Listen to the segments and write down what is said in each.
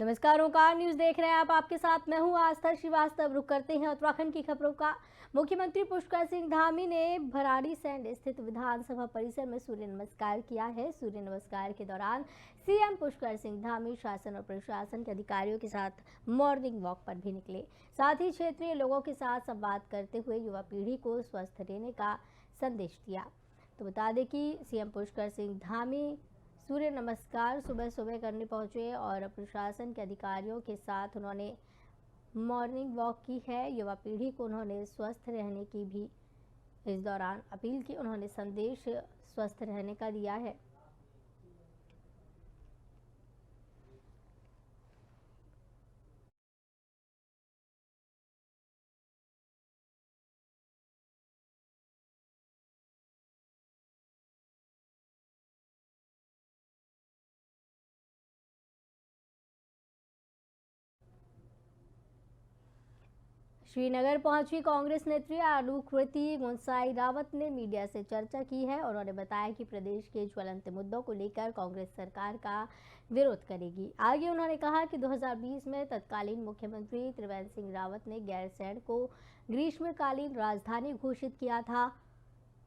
नमस्कार, ओंकार न्यूज देख रहे हैं आप। आपके साथ मैं हूं आस्था श्रीवास्तव। रुक करते हैं उत्तराखंड की खबरों का। मुख्यमंत्री पुष्कर सिंह धामी ने भराड़ीसैंण स्थित विधानसभा परिसर में सूर्य नमस्कार किया है। सूर्य नमस्कार के दौरान सीएम पुष्कर सिंह धामी शासन और प्रशासन के अधिकारियों के साथ मॉर्निंग वॉक पर भी निकले। साथ ही क्षेत्रीय लोगों के साथ संवाद करते हुए युवा पीढ़ी को स्वस्थ रहने का संदेश दिया। तो बता दें कि सीएम पुष्कर सिंह धामी सूर्य नमस्कार सुबह सुबह करने पहुंचे और प्रशासन के अधिकारियों के साथ उन्होंने मॉर्निंग वॉक की है। युवा पीढ़ी को उन्होंने स्वस्थ रहने की भी इस दौरान अपील की। उन्होंने संदेश स्वस्थ रहने का दिया है। श्रीनगर पहुंची कांग्रेस नेत्री अनुकृति गुंसाई रावत ने मीडिया से चर्चा की है। उन्होंने बताया कि प्रदेश के ज्वलंत मुद्दों को लेकर कांग्रेस सरकार का विरोध करेगी। आगे उन्होंने कहा कि 2020 में तत्कालीन मुख्यमंत्री त्रिवेंद्र सिंह रावत ने गैरसैंण को ग्रीष्मकालीन राजधानी घोषित किया था,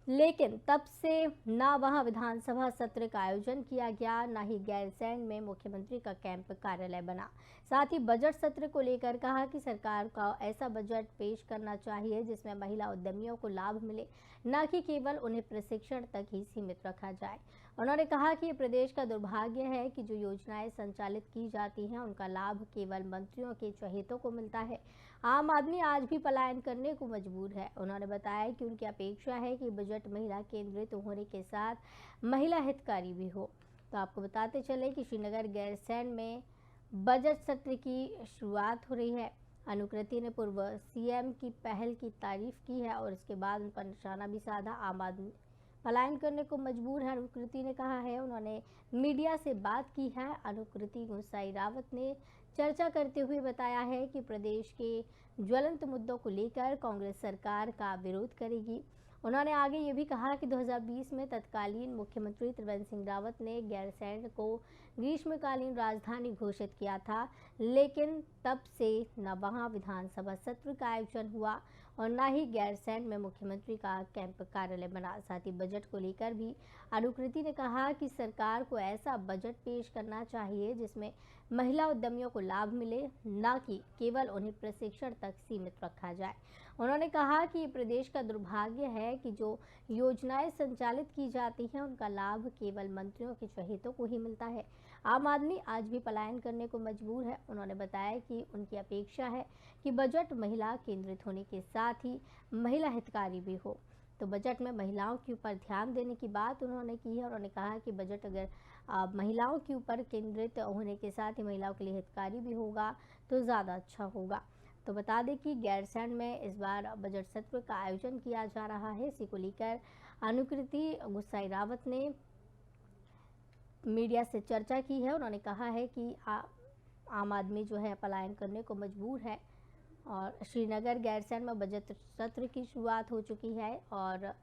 लेकिन तब से ना वहां विधानसभा सत्र का आयोजन किया गया, ना ही गैरसैंण में मुख्यमंत्री का कैंप कार्यालय बना। साथ ही बजट सत्र को लेकर कहा कि सरकार का ऐसा बजट पेश करना चाहिए जिसमें महिला उद्यमियों को लाभ मिले, न कि केवल उन्हें प्रशिक्षण तक ही सीमित रखा जाए। उन्होंने कहा कि ये प्रदेश का दुर्भाग्य है कि जो योजनाएं संचालित की जाती हैं उनका लाभ केवल मंत्रियों के चहेतों को मिलता है। आम आदमी आज भी पलायन करने को मजबूर है। उन्होंने बताया कि उनकी अपेक्षा है कि बजट महिला केंद्रित होने के साथ महिला हितकारी भी हो। तो आपको बताते चले कि श्रीनगर गैरसैंण में बजट सत्र की शुरुआत हो रही है। अनुकृति ने पूर्व सीएम की पहल की तारीफ की है और इसके बाद उन पर निशाना भी साधा। आम आदमी पलायन करने को मजबूर है, अनुकृति ने कहा है। उन्होंने मीडिया से बात की है। अनुकृति गुंसाई रावत ने चर्चा करते हुए बताया है कि प्रदेश के ज्वलंत मुद्दों को लेकर कांग्रेस सरकार का विरोध करेगी। उन्होंने आगे ये भी कहा कि 2020 में तत्कालीन मुख्यमंत्री त्रिवेंद्र सिंह रावत ने गैरसैंण को ग्रीष्मकालीन राजधानी घोषित किया था, लेकिन तब से न वहां विधानसभा सत्र का आयोजन हुआ और न ही गैरसैंण में मुख्यमंत्री का कैंप कार्यालय बना। साथ ही बजट को लेकर भी अनुकृति ने कहा कि सरकार को ऐसा बजट पेश करना चाहिए जिसमें महिला उद्यमियों को लाभ मिले, न कि केवल उन्हें प्रशिक्षण तक सीमित रखा जाए। उन्होंने कहा कि प्रदेश का दुर्भाग्य है कि जो योजनाएं संचालित की जाती हैं उनका लाभ केवल मंत्रियों के चहेतों को ही मिलता है। आम आदमी आज भी पलायन करने को मजबूर है। उन्होंने बताया कि उनकी अपेक्षा है कि बजट महिला केंद्रित होने के साथ ही महिला हितकारी भी हो। तो बजट में महिलाओं के ऊपर ध्यान देने की बात उन्होंने की है। उन्होंने कहा कि बजट अगर महिलाओं के ऊपर केंद्रित होने के साथ ही महिलाओं के लिए हितकारी भी होगा तो ज़्यादा अच्छा होगा। तो बता दें कि गैरसैंण में इस बार बजट सत्र का आयोजन किया जा रहा है। इसी को लेकर अनुकृति गुंसाई रावत ने मीडिया से चर्चा की है। उन्होंने कहा है कि आम आदमी जो है पलायन करने को मजबूर है और श्रीनगर गैरसैंण में बजट सत्र की शुरुआत हो चुकी है। और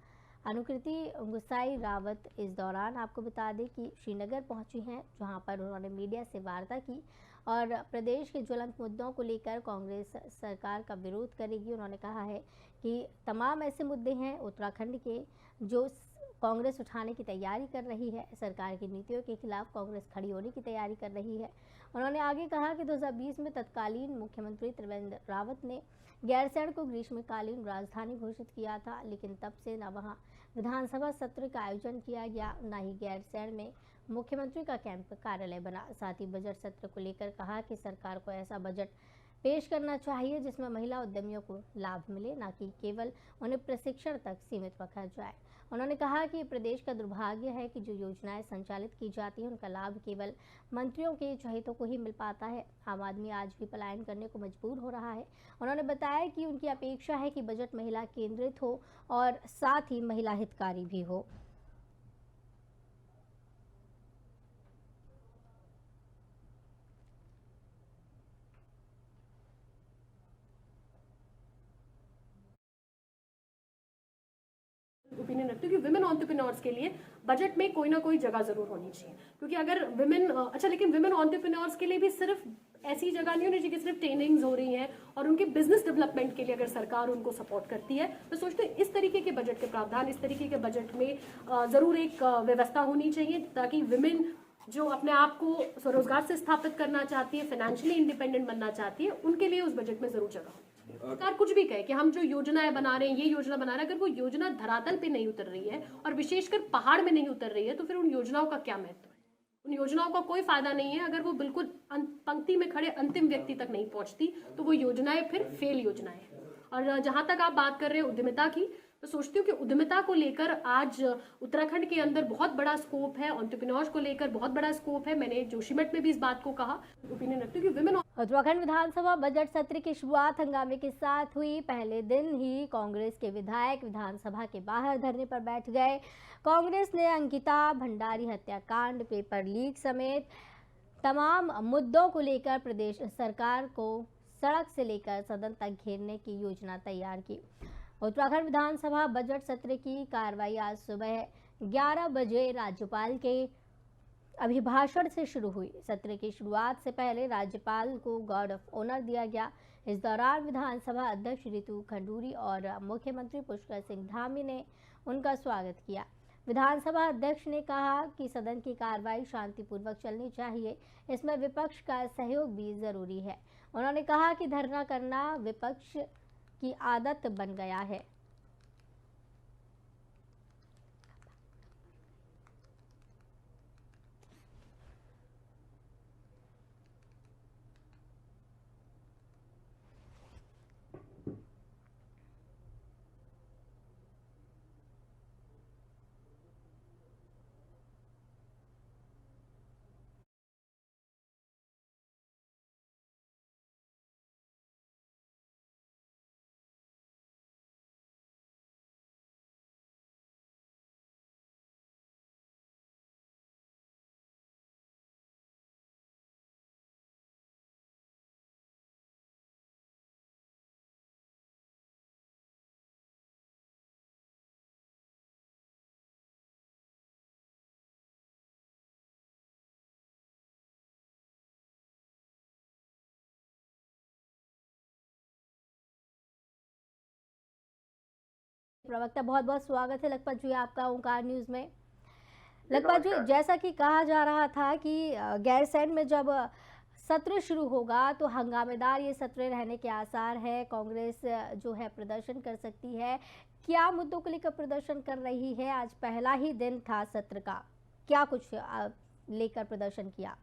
अनुकृति गुंसाई रावत इस दौरान आपको बता दें कि श्रीनगर पहुंची हैं, जहां पर उन्होंने मीडिया से वार्ता की और प्रदेश के ज्वलंत मुद्दों को लेकर कांग्रेस सरकार का विरोध करेगी। उन्होंने कहा है कि तमाम ऐसे मुद्दे हैं उत्तराखंड के जो कांग्रेस उठाने की तैयारी कर रही है। सरकार की नीतियों के खिलाफ कांग्रेस खड़ी होने की तैयारी कर रही है। उन्होंने आगे कहा कि 2020 में तत्कालीन मुख्यमंत्री त्रिवेंद्र रावत ने गैरसैंण को ग्रीष्मकालीन राजधानी घोषित किया था, लेकिन तब से न वहां विधानसभा सत्र का आयोजन किया गया, न ही गैरसैंण में मुख्यमंत्री का कैंप कार्यालय बना। साथ ही बजट सत्र को लेकर कहा कि सरकार को ऐसा बजट पेश करना चाहिए जिसमें महिला उद्यमियों को लाभ मिले, न कि केवल उन्हें प्रशिक्षण तक सीमित रखा जाए। उन्होंने कहा कि प्रदेश का दुर्भाग्य है कि जो योजनाएं संचालित की जाती हैं उनका लाभ केवल मंत्रियों के चहेतों को ही मिल पाता है। आम आदमी आज भी पलायन करने को मजबूर हो रहा है। उन्होंने बताया कि उनकी अपेक्षा है कि बजट महिला केंद्रित हो और साथ ही महिला हितकारी भी हो। ओपिनियन रखती हूँ कि विमेन एंटरप्रेन्योर्स के लिए बजट में कोई ना कोई जगह जरूर होनी चाहिए, क्योंकि अगर विमेन लेकिन विमेन एंटरप्रेन्योर्स के लिए भी सिर्फ ऐसी जगह नहीं होनी चाहिए कि सिर्फ ट्रेनिंग्स हो रही हैं और उनके बिजनेस डेवलपमेंट के लिए अगर सरकार उनको सपोर्ट करती है तो सोचते हैं इस तरीके के बजट के प्रावधान, इस तरीके के बजट में जरूर एक व्यवस्था होनी चाहिए ताकि विमेन जो अपने आप को स्वरोजगार से स्थापित करना चाहती है, फाइनेंशियली इंडिपेंडेंट बनना चाहती है, उनके लिए उस बजट में जरूर जगह हो। सरकार कुछ भी कहे कि हम जो योजनाएं बना रहे हैं, ये योजना बना रहे हैं, अगर वो योजना धरातल पे नहीं उतर रही है और विशेषकर पहाड़ में नहीं उतर रही है तो फिर उन योजनाओं का क्या महत्व है? उन योजनाओं का कोई फायदा नहीं है अगर वो बिल्कुल पंक्ति में खड़े अंतिम व्यक्ति तक नहीं पहुंचती, तो वो योजनाएं फिर फेल योजनाएं हैं। और जहां तक आप बात कर रहे हैं उद्यमिता की, तो सोचती हूँ कि उद्यमिता को लेकर आज उत्तराखंड के अंदर बहुत बड़ा स्कोप है, एंटरप्रेन्योर्स को लेकर बहुत बड़ा स्कोप है। मैंने जोशीमठ में भी इस बात को कहा, ओपिनियन रखती हूँ कि विमेन। उत्तराखंड विधानसभा बजट सत्र की शुरुआत हंगामे के साथ हुई। पहले दिन ही कांग्रेस के विधायक विधानसभा के बाहर धरने पर बैठ गए। कांग्रेस ने अंकिता भंडारी हत्याकांड, पेपर लीक समेत तमाम मुद्दों को लेकर प्रदेश सरकार को सड़क से लेकर सदन तक घेरने की योजना तैयार की। उत्तराखंड विधानसभा बजट सत्र की कार्रवाई आज सुबह 11 बजे राज्यपाल के अभिभाषण से शुरू हुई। सत्र की शुरुआत से पहले राज्यपाल को गार्ड ऑफ ऑनर दिया गया। इस दौरान विधानसभा अध्यक्ष रितु खंडूरी और मुख्यमंत्री पुष्कर सिंह धामी ने उनका स्वागत किया। विधानसभा अध्यक्ष ने कहा कि सदन की कार्रवाई शांतिपूर्वक चलनी चाहिए, इसमें विपक्ष का सहयोग भी जरूरी है। उन्होंने कहा कि धरना करना विपक्ष की आदत बन गया है। प्रवक्ता, बहुत बहुत स्वागत है लखपत जी आपका ओंकार न्यूज में। लखपत जी, जैसा कि कहा जा रहा था कि गैरसैंण में जब सत्र शुरू होगा तो हंगामेदार ये सत्र रहने के आसार है। कांग्रेस जो है प्रदर्शन कर सकती है। क्या मुद्दों को लेकर प्रदर्शन कर रही है? आज पहला ही दिन था सत्र का, क्या कुछ लेकर प्रदर्शन किया?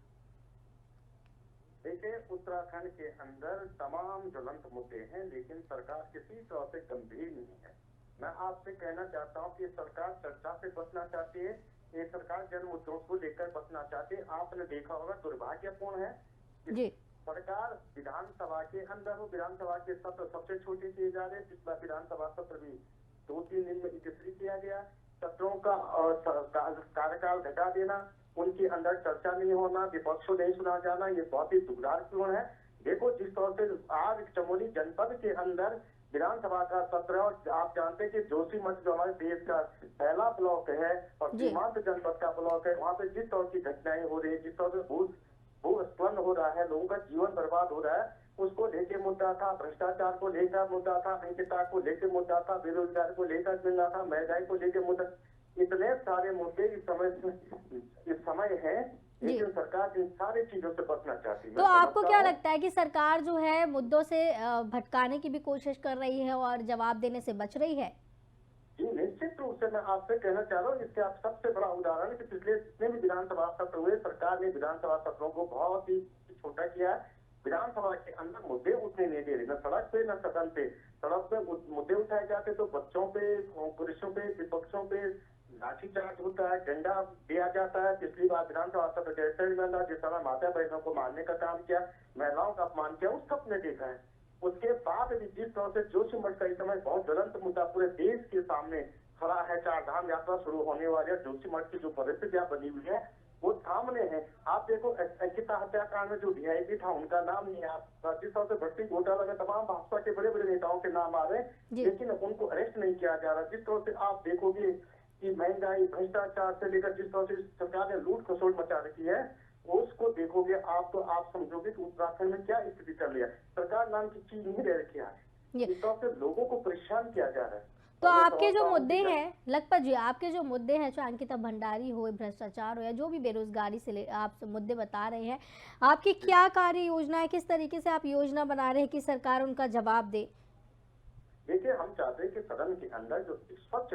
देखिए, उत्तराखंड के अंदर तमाम ज्वलंत मुद्दे हैं, लेकिन सरकार किसी तरह से गंभीर नहीं है। मैं आपसे कहना चाहता हूं कि सरकार चर्चा से बचना चाहती है, ये सरकार जन मुद्दों को लेकर बचना चाहती है। आपने देखा होगा, दुर्भाग्यपूर्ण है जी। सरकार विधानसभा के अंदर, वो विधानसभा के सत्र सबसे छोटे किए जा रहे हैं। पिछला विधानसभा सत्र भी 2-3 दिन में एकत्रित किया गया। सत्रों का कार्यकाल घटा देना, उनके अंदर चर्चा नहीं होना, विपक्ष को नहीं सुना जाना, ये बहुत ही दुर्भाग्यपूर्ण है। देखो, जिस तरह से आज चमोली जनपद के अंदर विधानसभा का सत्र, और आप जानते हैं कि जोशीमठ जो हमारे देश का पहला ब्लॉक है और सीमांत जनपद का ब्लॉक है, वहाँ पे जिस तरह की घटनाएं हो रही है, जिस तरह से भूस्खलन हो रहा है, लोगों का जीवन बर्बाद हो रहा है, उसको लेके मुद्दा था। भ्रष्टाचार को लेकर मुद्दा था, अंकिता को लेकर मुद्दा था, बेरोजगार को लेकर मुद्दा था, महंगाई को लेकर मुद्दा। इतने सारे मुद्दे इस समय है, लेकिन सरकार इन सारी चीजों से बचना चाहती है। तो आपको क्या लगता है कि सरकार जो है मुद्दों से भटकाने की भी कोशिश कर रही है और जवाब देने से बच रही है? जी, निश्चित रूप से मैं आपसे कहना चाह रहा हूँ, इसके आप सबसे बड़ा उदाहरण है कि पिछले जितने भी विधानसभा सत्र हुए, सरकार ने विधानसभा सत्रों को बहुत ही छोटा किया है। विधानसभा के अंदर मुद्दे उठने नहीं दे रहे, न सड़क पे न सदन पे। सड़क पे मुद्दे उठाए जाते तो बच्चों पे, पुरुषों पे, विपक्षों पे लाठीचार्ज होता है, डंडा दिया जाता है। पिछली बार विधानसभा सत्र गैरसैंण में जिस तरह माता बहनों को मारने का काम किया, महिलाओं का अपमान किया, उस सबने देखा है। उसके बाद भी जिस तरह से जोशीमठ का इस समय बहुत ज्वलंत मुद्दा पूरे देश के सामने खड़ा है, 4 धाम यात्रा शुरू होने वाली है, जोशीमठ की जो परिस्थितियां बनी हुई है, वो सामने है। आप देखो अंकिता हत्याकांड में जो वीआईपी था उनका नाम नहीं है, जिस तरह से भर्ती घोटाला में तमाम भाजपा के बड़े बड़े नेताओं के नाम आ रहे हैं, लेकिन उनको अरेस्ट नहीं किया जा रहा। जिस तरह से आप देखोगे कि महंगाई, भ्रष्टाचार से लेकर जिस तरह से सरकार ने लूट खसोट मचा रखी है, उसको देखोगे आप तो आप समझोगे कि उत्तराखंड में क्या स्थिति चल रही है। सरकार नाम की चीज नहीं रह रखी है, इस तरह से लोगों को परेशान किया जा रहा है। तो आपके जो मुद्दे हैं लखपत जी, आपके जो मुद्दे हैं, चाहे अंकिता भंडारी हो, भ्रष्टाचार हो, या जो भी बेरोजगारी से आप मुद्दे बता रहे हैं, आपकी क्या कार्य योजना है, किस तरीके से आप योजना बना रहे हैं कि सरकार उनका जवाब दे? देखिए, हम चाहते हैं कि सदन के अंदर जो स्वच्छ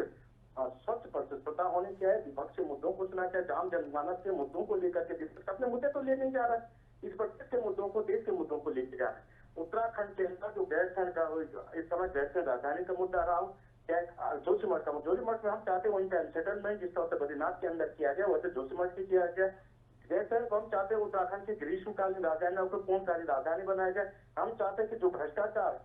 प्रतिस्पर्धा होनी चाहिए, विपक्ष के मुद्दों को सुना चाहिए, आम जनमानस के मुद्दों को लेकर के अपने मुद्दे तो ले नहीं जा रहा है, इस प्रदेश के मुद्दों को, देश के मुद्दों को लेकर जा रहा है। उत्तराखंड के अंदर जो गैरसैंण का इस समय गैरसैंण राजधानी का मुद्दा रहा हो, जोशीमठ में हम चाहते हैं वहीं का सेटलमेंट जिस तरह से बद्रीनाथ के अंदर किया गया वैसे जोशीमठ की किया गया। जैसे हम चाहते हैं उत्तराखंड की ग्रीष्मकालीन राजधानी को पूर्णकालीन राजधानी बनाया जाए। हम चाहते हैं कि जो भ्रष्टाचार,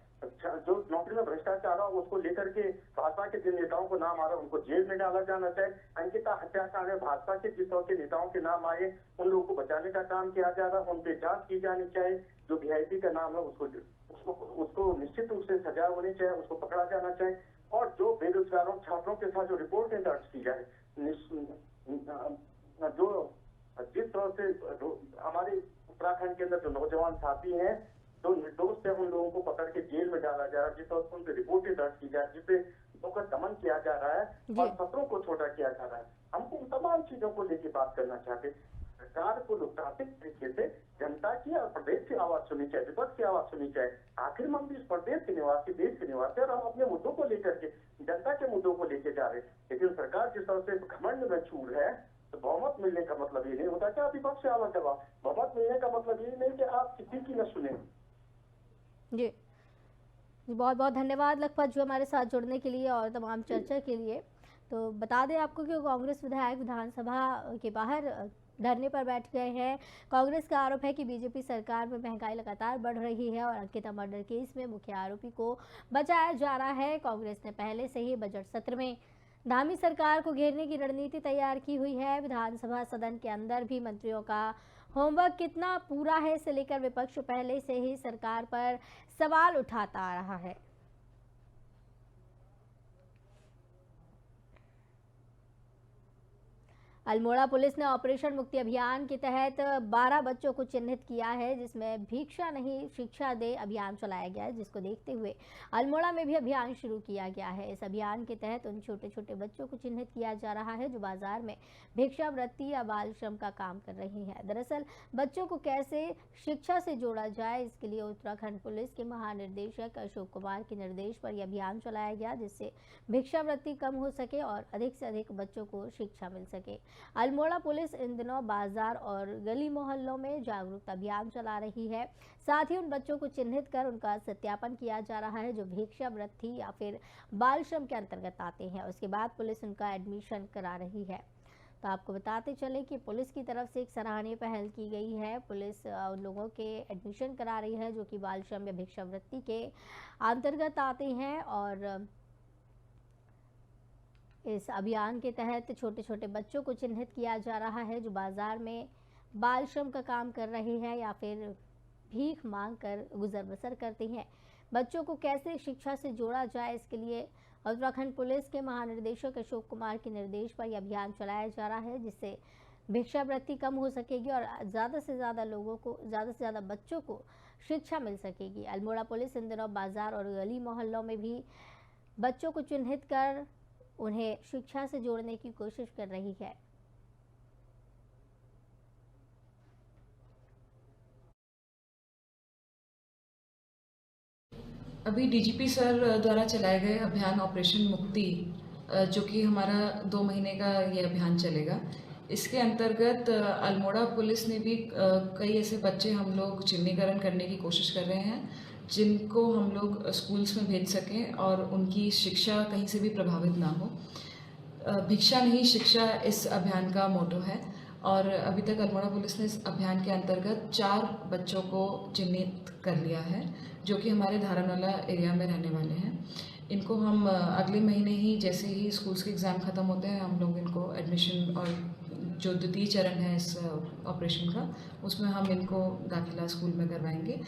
जो नौकरी में भ्रष्टाचार हो उसको लेकर के भाजपा के जिन नेताओं को नाम आ रहा है उनको जेल में डाला जाना चाहिए। अंकिता हत्याकांड में भाजपा के जिस तरह के नेताओं के नाम आए उन लोगों को बचाने का काम किया जा रहा है, उन पे जांच की जानी चाहिए। जो वीआईपी का नाम है उसको निश्चित रूप से सजा होनी चाहिए, उसको पकड़ा जाना चाहिए। और जो बेरोजगारों छात्रों के साथ जो रिपोर्टें दर्ज की जाए, जो जिस तरह से हमारे उत्तराखंड के अंदर जो नौजवान साथी हैं जो निर्दोष है उन लोगों को पकड़ के जेल में डाला जा रहा है, जिस तरह से उन पर रिपोर्टें दर्ज की जाए, जिसपे उनका दमन किया जा रहा है और सत्रों को छोटा किया जा रहा है। हमको उन तमाम चीजों को लेकर बात करना चाहते। सरकार को लोकतांत्रिक तरीके से जनता की और प्रदेश की आवाज सुननी चाहिए, विपक्ष की आवाज सुननी चाहिए। आखिर हम भी इस प्रदेश के निवासी, देश के निवासी, और हम अपने मुद्दों को लेकर के, जनता के मुद्दों को लेकर जा रहे हैं। लेकिन सरकार जिस तरह से घमंड में चूर है, तो बहुमत मिलने का मतलब ये नहीं होता कि आप विपक्ष से आवाज दबाओ। बहुमत मिलने का मतलब ये नहीं कि आप किसी की न सुने। जी बहुत बहुत धन्यवाद लखपत जी हमारे साथ जुड़ने के लिए और तमाम चर्चा के लिए। तो बता दें आपको कि कांग्रेस विधायक विधानसभा के बाहर धरने पर बैठ गए हैं। कांग्रेस का आरोप है कि बीजेपी सरकार में महंगाई लगातार बढ़ रही है और अंकिता मर्डर केस में मुख्य आरोपी को बचाया जा रहा है। कांग्रेस ने पहले से ही बजट सत्र में धामी सरकार को घेरने की रणनीति तैयार की हुई है। विधानसभा सदन के अंदर भी मंत्रियों का होमवर्क कितना पूरा है इसे लेकर विपक्ष पहले से ही सरकार पर सवाल उठाता आ रहा है। अल्मोड़ा पुलिस ने ऑपरेशन मुक्ति अभियान के तहत 12 बच्चों को चिन्हित किया है, जिसमें भिक्षा नहीं शिक्षा दे अभियान चलाया गया है, जिसको देखते हुए अल्मोड़ा में भी अभियान शुरू किया गया है। इस अभियान के तहत उन छोटे छोटे बच्चों को चिन्हित किया जा रहा है जो बाजार में भिक्षावृत्ति या बाल श्रम का काम कर रही हैं। दरअसल बच्चों को कैसे शिक्षा से जोड़ा जाए, इसके लिए उत्तराखंड पुलिस के महानिदेशक अशोक कुमार के निर्देश पर यह अभियान चलाया गया, जिससे भिक्षावृत्ति कम हो सके और अधिक से अधिक बच्चों को शिक्षा मिल सके। अल्मोड़ा पुलिस इन दिनों बाजार और गली मोहल्लों में जागरूकता अभियान चला रही है। साथ ही उन बच्चों को चिन्हित कर उनका सत्यापन किया जा रहा है जो भिक्षावृत्ति या फिर बाल श्रम के अंतर्गत आते हैं। उसके बाद पुलिस उनका एडमिशन करा रही है। तो आपको बताते चले कि पुलिस की तरफ से एक सराहनीय पहल की गई है। पुलिस उन लोगों के एडमिशन करा रही है जो कि बाल श्रम या भिक्षावृत्ति के अंतर्गत आते हैं और इस अभियान के तहत छोटे छोटे बच्चों को चिन्हित किया जा रहा है जो बाजार में बाल श्रम का काम कर रहे हैं या फिर भीख मांग कर गुजर बसर करते हैं। बच्चों को कैसे शिक्षा से जोड़ा जाए, इसके लिए उत्तराखंड पुलिस के महानिदेशक अशोक कुमार के निर्देश पर यह अभियान चलाया जा रहा है, जिससे भिक्षावृत्ति कम हो सकेगी और ज़्यादा से ज़्यादा लोगों को, ज़्यादा से ज़्यादा बच्चों को शिक्षा मिल सकेगी। अल्मोड़ा पुलिस इन दिनों बाजार और गली मोहल्लों में भी बच्चों को चिन्हित कर उन्हें शिक्षा से जोड़ने की कोशिश कर रही है। अभी डीजीपी सर द्वारा चलाए गए अभियान ऑपरेशन मुक्ति, जो कि हमारा 2 महीने का ये अभियान चलेगा, इसके अंतर्गत अल्मोड़ा पुलिस ने भी कई ऐसे बच्चे हम लोग चिन्हीकरण करने की कोशिश कर रहे हैं जिनको हम लोग स्कूल्स में भेज सकें और उनकी शिक्षा कहीं से भी प्रभावित ना हो। भिक्षा नहीं शिक्षा इस अभियान का मोटो है और अभी तक अल्मोड़ा पुलिस ने इस अभियान के अंतर्गत 4 बच्चों को चिन्हित कर लिया है जो कि हमारे धारानाला एरिया में रहने वाले हैं। इनको हम अगले महीने ही, जैसे ही स्कूल्स के एग्ज़ाम ख़त्म होते हैं, हम लोग इनको एडमिशन और जो द्वितीय चरण है इस ऑपरेशन का, उसमें हम इनको दाखिला स्कूल में करवाएंगे।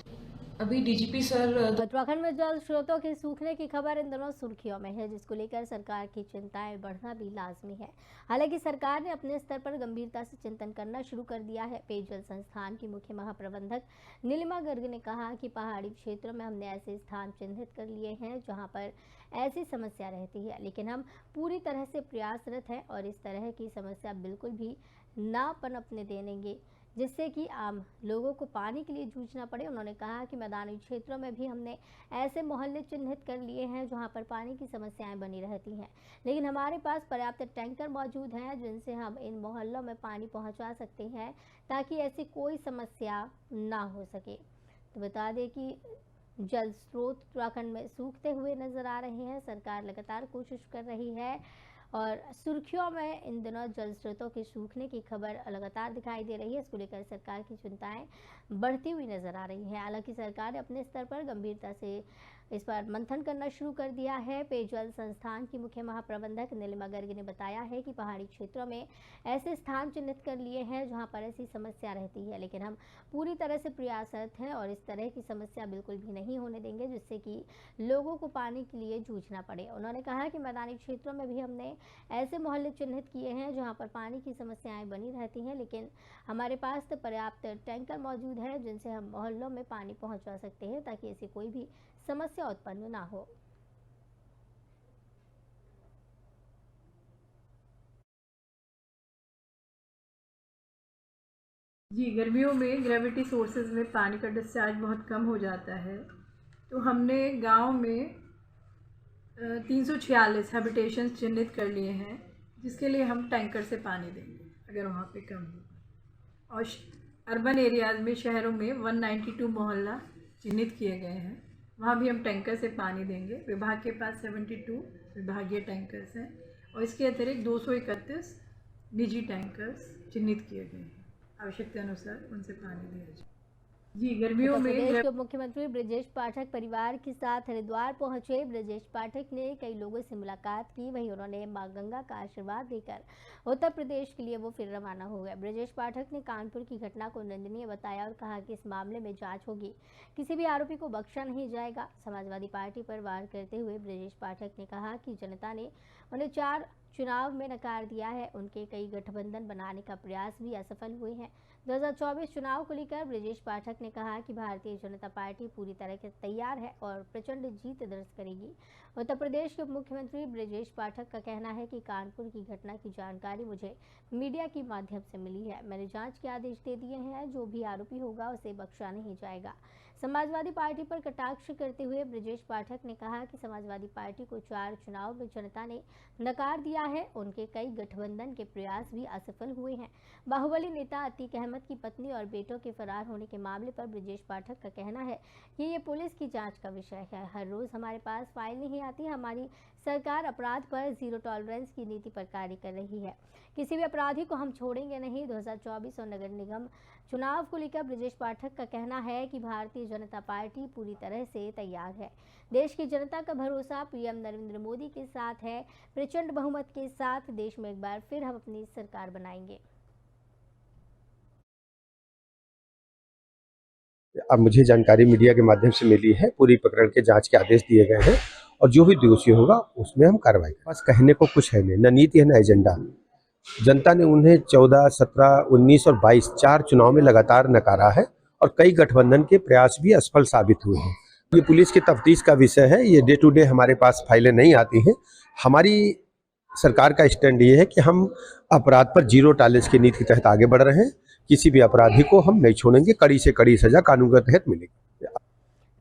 अभी डीजीपी सर उत्तराखंड में जल स्रोतों के सूखने की खबर इन दिनों सुर्खियों में है, जिसको लेकर सरकार की चिंताएं बढ़ना भी लाजमी है। हालांकि सरकार ने अपने स्तर पर गंभीरता से चिंतन करना शुरू कर दिया है। पेयजल संस्थान की मुख्य महाप्रबंधक नीलिमा गर्ग ने कहा कि पहाड़ी क्षेत्रों में हमने ऐसे स्थान चिन्हित कर लिए हैं जहां पर ऐसी समस्या रहती है, लेकिन हम पूरी तरह से प्रयासरत हैं और इस तरह की समस्या बिल्कुल भी ना पनपने देंगे जिससे कि आम लोगों को पानी के लिए जूझना पड़े। उन्होंने कहा कि मैदानी क्षेत्रों में भी हमने ऐसे मोहल्ले चिन्हित कर लिए हैं जहां पर पानी की समस्याएं बनी रहती हैं, लेकिन हमारे पास पर्याप्त टैंकर मौजूद हैं जिनसे हम इन मोहल्लों में पानी पहुंचा सकते हैं ताकि ऐसी कोई समस्या ना हो सके। तो बता दें कि जल स्रोत उत्तराखंड में सूखते हुए नजर आ रहे हैं। सरकार लगातार कोशिश कर रही है और सुर्खियों में इन दिनों जल स्रोतों के सूखने की खबर लगातार दिखाई दे रही है। इसको लेकर सरकार की चिंताएं बढ़ती हुई नजर आ रही है। हालांकि सरकार ने अपने स्तर पर गंभीरता से इस पर मंथन करना शुरू कर दिया है। पेयजल संस्थान की मुख्य महाप्रबंधक नीलिमा गर्ग ने बताया है कि पहाड़ी क्षेत्रों में ऐसे स्थान चिन्हित कर लिए हैं जहां पर ऐसी समस्या रहती है, लेकिन हम पूरी तरह से प्रयासरत हैं और इस तरह की समस्या बिल्कुल भी नहीं होने देंगे जिससे कि लोगों को पानी के लिए जूझना पड़े। उन्होंने कहा कि मैदानी क्षेत्रों में भी हमने ऐसे मोहल्ले चिन्हित किए हैं जहां पर पानी की समस्याएं बनी रहती हैं, लेकिन हमारे पास तो पर्याप्त टैंकर मौजूद है जिनसे हम मोहल्लों में पानी पहुंचा सकते हैं ताकि ऐसी कोई भी समस्या उत्पन्न ना हो। जी, गर्मियों में ग्रेविटी सोर्सेज में पानी का डिस्चार्ज बहुत कम हो जाता है, तो हमने गांव में 346 हैबिटेशंस चिन्हित कर लिए हैं जिसके लिए हम टैंकर से पानी देंगे अगर वहाँ पे कम हो। और अर्बन एरियाज़ में, शहरों में 192 मोहल्ला चिन्हित किए गए हैं, वहाँ भी हम टैंकर से पानी देंगे। विभाग के पास 72 विभागीय टैंकर्स हैं और इसके अतिरिक्त 231 निजी टैंकर्स चिन्हित किए गए हैं। आवश्यकता अनुसार उनसे पानी दिया जाए। जी, गर्मियों में प्रदेश के मुख्यमंत्री ब्रजेश पाठक परिवार के साथ हरिद्वार पहुंचे। ब्रजेश पाठक ने कई लोगों से मुलाकात की, वहीं उन्होंने मां गंगा का आशीर्वाद लेकर उत्तर प्रदेश के लिए वो फिर रवाना हो गए। ब्रजेश पाठक ने कानपुर की घटना को निंदनीय बताया और कहा कि इस मामले में जांच होगी, किसी भी आरोपी को बख्शा नहीं जाएगा। समाजवादी पार्टी पर वार करते हुए ब्रजेश पाठक ने कहा कि जनता ने उन्हें 4 चुनाव में नकार दिया है। उनके कई गठबंधन बनाने का प्रयास भी असफल हुए हैं। 2024 चुनाव को लेकर ब्रजेश पाठक ने कहा कि भारतीय जनता पार्टी पूरी तरह से तैयार है और प्रचंड जीत दर्ज करेगी। उत्तर प्रदेश के उप मुख्यमंत्री ब्रजेश पाठक का कहना है कि कानपुर की घटना की जानकारी मुझे मीडिया के माध्यम से मिली है। मैंने जांच के आदेश दे दिए हैं, जो भी आरोपी होगा उसे बख्शा नहीं जाएगा। समाजवादी पार्टी पर कटाक्ष करते हुए ब्रजेश पाठक ने कहा कि समाजवादी पार्टी को 4 चुनाव में जनता ने नकार दिया है। उनके कई गठबंधन के प्रयास भी असफल हुए हैं। बाहुबली नेता अतीक अहमद की पत्नी और बेटों के फरार होने के मामले पर ब्रजेश पाठक का कहना है कि ये पुलिस की जांच का विषय है। हर रोज हमारे पास फाइल नहीं आती। हमारी सरकार अपराध पर जीरो टॉलरेंस की नीति पर कार्य कर रही है। किसी भी अपराधी को हम छोड़ेंगे नहीं। 2024 और नगर निगम चुनाव को लेकर ब्रजेश पाठक का कहना है कि भारतीय जनता पार्टी पूरी तरह से तैयार है। देश की जनता का भरोसा पीएम नरेंद्र मोदी के साथ है। प्रचंड बहुमत के साथ देश में एक बार फिर हम अपनी सरकार बनाएंगे। अब मुझे जानकारी मीडिया के माध्यम से मिली है, पूरी प्रकरण के जांच के आदेश दिए गए हैं और जो भी दोषी होगा उसमें हम कार्रवाई करेंगे। बस कहने को कुछ है नहीं, न नीति है न एजेंडा। जनता ने उन्हें 14, 17, 19 और 22 4 चुनाव में लगातार नकारा है और कई गठबंधन के प्रयास भी असफल साबित हुए हैं। ये पुलिस की तफ्तीश का विषय है। ये डे टू डे हमारे पास फाइलें नहीं आती हैं। हमारी सरकार का स्टैंड ये है कि हम अपराध पर जीरो टॉलरेंस की नीति के तहत आगे बढ़ रहे हैं। किसी भी अपराधी को हम नहीं छोड़ेंगे। कड़ी से कड़ी सजा कानून के तहत मिलेगी।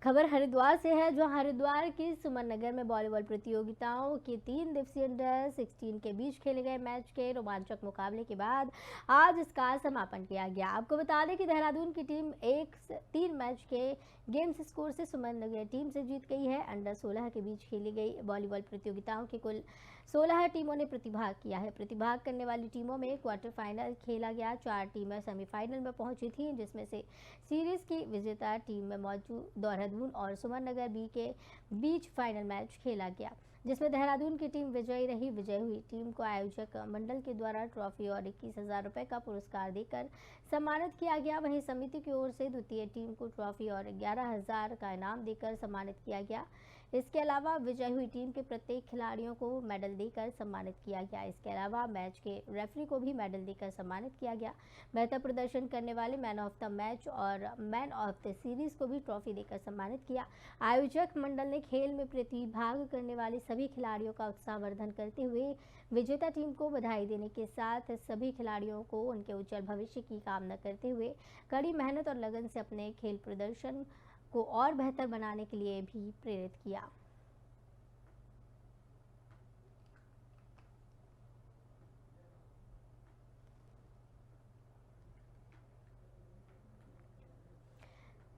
खबर हरिद्वार से है, जो हरिद्वार के सुमन नगर में वॉलीबॉल प्रतियोगिताओं के 3 दिवसीय अंडर 16 के बीच खेले गए मैच के रोमांचक मुकाबले के बाद आज इसका समापन किया गया। आपको बता दें कि देहरादून की टीम 1-3 मैच के गेम्स स्कोर से सुमन नगर टीम से जीत गई है। अंडर 16 के बीच खेली गई वॉलीबॉल प्रतियोगिताओं के कुल 16 टीमों ने प्रतिभाग किया है। प्रतिभाग करने वाली टीमों में क्वार्टर फाइनल खेला गया। 4 टीमें सेमीफाइनल में पहुंची थी, जिसमें से सीरीज की विजेता टीम में मौजूद देहरादून और सुमन नगर बी के बीच फाइनल मैच खेला गया। जिसमें देहरादून की टीम विजयी रही। विजय हुई टीम को आयोजक मंडल के द्वारा ट्रॉफी और 21,000 रुपये का पुरस्कार देकर सम्मानित किया गया। वहीं समिति की ओर से द्वितीय टीम को ट्रॉफी और 11,000 का इनाम देकर सम्मानित किया गया। इसके अलावा विजयी हुई टीम के प्रत्येक खिलाड़ियों को मेडल देकर सम्मानित किया गया। इसके अलावा मैच के रेफरी को भी मेडल देकर सम्मानित किया गया। बेहतर प्रदर्शन करने वाले मैन ऑफ द मैच और मैन ऑफ द सीरीज को भी ट्रॉफी देकर सम्मानित किया। आयोजक मंडल ने खेल में प्रतिभाग करने वाले सभी खिलाड़ियों का उत्साहवर्धन करते हुए विजेता टीम को बधाई देने के साथ सभी खिलाड़ियों को उनके उज्जवल भविष्य की कामना करते हुए कड़ी मेहनत और लगन से अपने खेल प्रदर्शन को और बेहतर बनाने के लिए भी प्रेरित किया।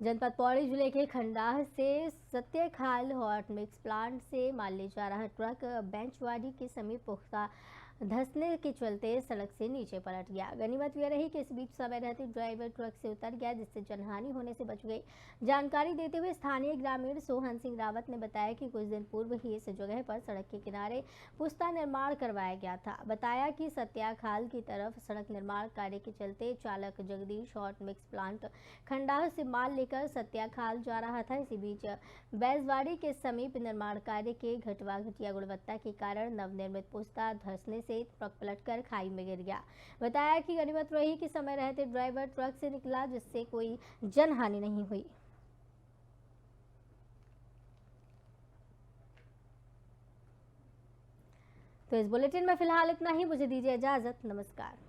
जनपद पौड़ी जिले के खंडाह से सत्यखाल हॉट मिक्स प्लांट से माल ले जा रहा ट्रक बेंचवाड़ी के समीप पुख्ता धंसने के चलते सड़क से नीचे पलट गया। गनीमत यह रही कि इस बीच समय रहते ड्राइवर ट्रक से उतर गया, जिससे जनहानि होने से बच गई। जानकारी देते हुए स्थानीय ग्रामीण सोहन सिंह रावत ने बताया कि कुछ दिन पूर्व ही इस जगह पर सड़क के किनारे पुख्ता निर्माण करवाया गया था। बताया कि सत्याखाल की तरफ सड़क निर्माण कार्य के चलते चालक जगदीश हॉट मिक्स प्लांट खंडाह से माल लेकर सत्याखाल जा रहा था। इसी बीच बैजवाड़ी के समीप निर्माण कार्य के घटिया गुणवत्ता के कारण नवनिर्मित पुख्ता धंसने से ट्रक पलटकर खाई में गिर गया। बताया कि गनीमत रही कि समय रहते ड्राइवर ट्रक से निकला, जिससे कोई जनहानि नहीं हुई। तो इस बुलेटिन में फिलहाल इतना ही। मुझे दीजिए इजाजत। नमस्कार।